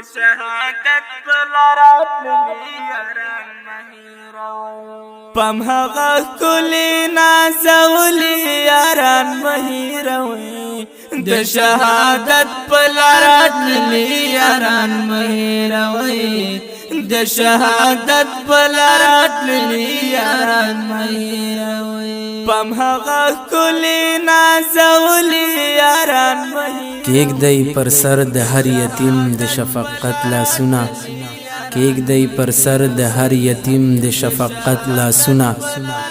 شهادت بلارات لیاران مهیروی پم هغه کلی نازولی یاران مهیروی د شهادت بلارات لیاران مهیروی د شهادت بلارات لیاران مهیروی پم هغه کلی نازولی یاران مهیروی کیک دی پر سر د هر یتیم د شفقت لاسونه کیک دی پر سر د هر یتیم د شفقت لاسونه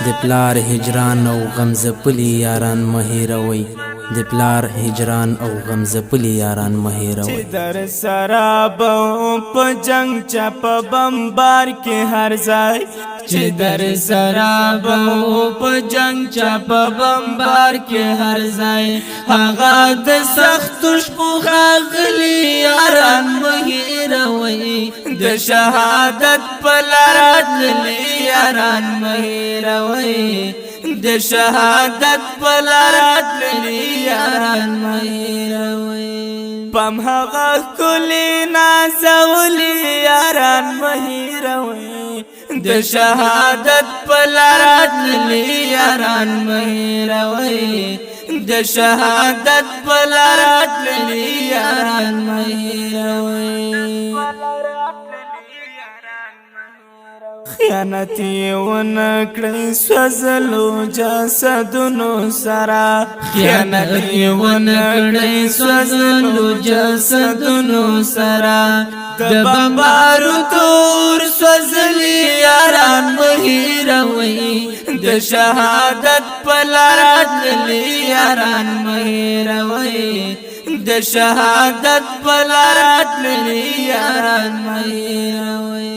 د پلار هجران او غم زپلی یاران مهیروي د پلار هجران او غم زپلی یاران مهیروي در سراب په جنگ چپ بمبار کې هر ځای چې در سراب په جنگ چپ بمبار کې هر ځای هغه د سخت شپو غلي یاران مهیروي د شهادت پلارات لیاران مهیروي د شهادت پلارات لیاران مهیروي پم هغه کلی نازولی یاران مهیروي د شهادت پلارات لیاران مهیروي د شهادت پلارات لیاران مهیروي خیانتی ونکړی سوزلو جسدونو سرا خیانتی ونکړی سوزلو جسدونو سرا د بمبارو تور سوزلی یاران مهیروي د شهادت پلارات لیاران مهیروي د شهادت پلارات لیاران مهیروي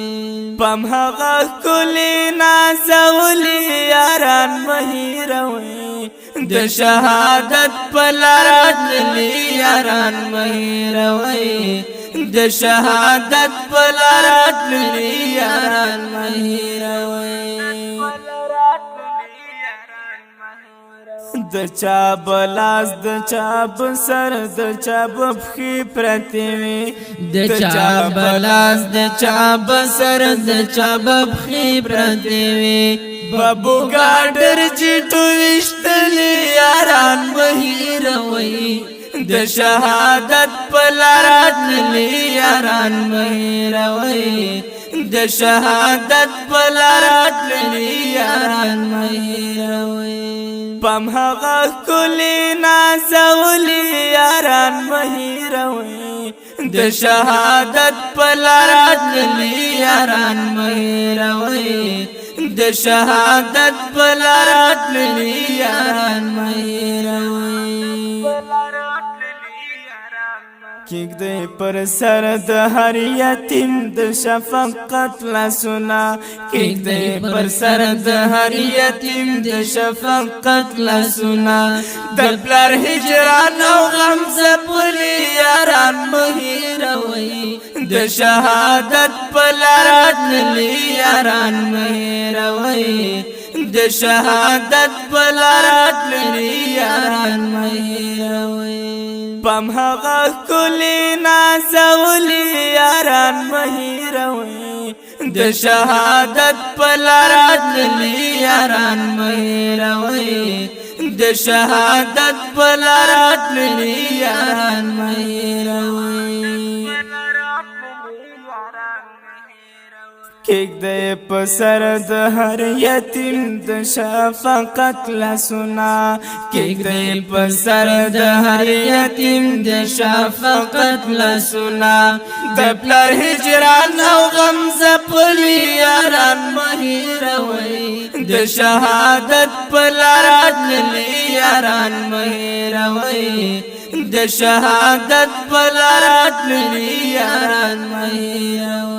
پم هغه کلی نازولی یاران مهیروي د شهادت پلارات لیاران مهیروي د شهادت پلارات لیاران مهیروي د چا بلاس د چا بسر د چا بخي پرتوي د چا بلاس د چا بسر د چا بخي پرتوي بابو ګاډر چټو وشتلی یاران مهیروي د شهادت پلارات لیاران مهیروي د شهادت پلارات لیاران مهیروي پم هغه کلی نازولی یاران مهیروي د شهادت پلارات لیاران مهیروي د شهادت پلارات لیاران مهیروي کیک دی پر سر د هر یتیم د شفقت لاسونه کیک دی پر سر د هر یتیم د شفقت لاسونه د پلار هجران او غم زپلی یاران مهیروي د شهادت پلارات لیاران مهیروي د شهادت پلارات لیاران مهیروي پم هغه کلی نازولی یاران مهیروي د شهادت پلارات لیاران مهیروي د شهادت پلارات لیاران مهیروي کیک دی په سر د هر یتیم د شفقت لاسونه کیک دی په سر د هر یتیم د شفقت لاسونه د پلار هجران او غم زپلی یاران مهیروي د شهادت پلارات لیاران مهیروي د شهادت پلارات لیاران مهیروي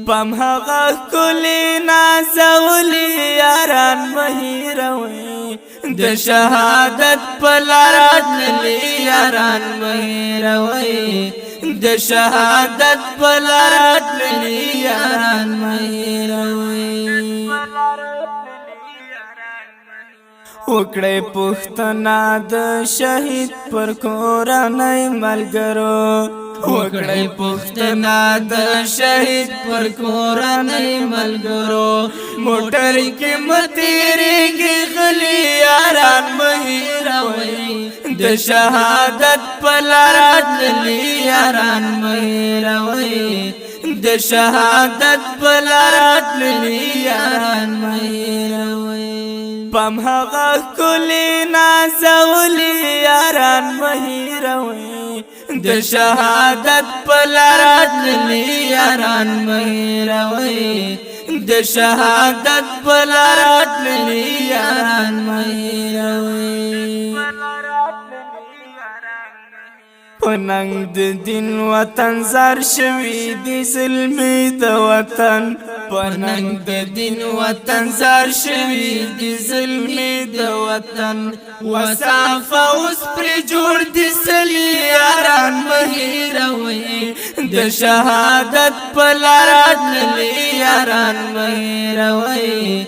پم هغه کلی نازولی یاران مهیروي د شهادت پلارات لیاران مهیروي د شهادت پلارات لیاران مهیروي وکړې پښتنه د شهید پر کورنۍ ملګرو وکړی پختنا د شهید پر کورنۍ ملګرو موټر کې متیریږي غلی یاران مهیروي د شهادت په لار تللي یاران مهیروي د شهادت په لار تللي یاران مهیروي پم هغه کلی نازولي یاران مهیروي د شهادت په لار تللي یاران مهیروي د شهادت په لار تللي یاران مهیروي پننګ د دین وطن زار شوی دی ظلمی د وطن پننګ د دین وطن زار شوی دی ظلمی د وطن وصافه اوس پر جوړ دي سلی یاران مهیروي د شهادت په لار تللي یاران مهیروي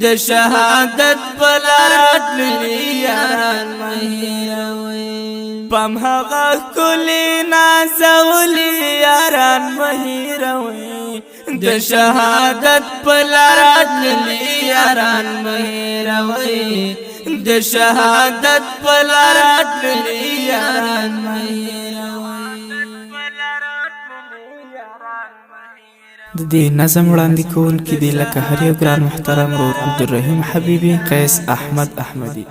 د شهادت په لار تللي یاران مهیروي پم هغه کلی نازولي یاران مهیروي د شهادت په لار تللي یاران مهیروي د شهادت په لار تللي یاران مهیروي د دې نظم وړاندې کوونکي دي لکه هر یو ګران محترم ورور عبدالرحیم حبیبي قیس احمد احمدي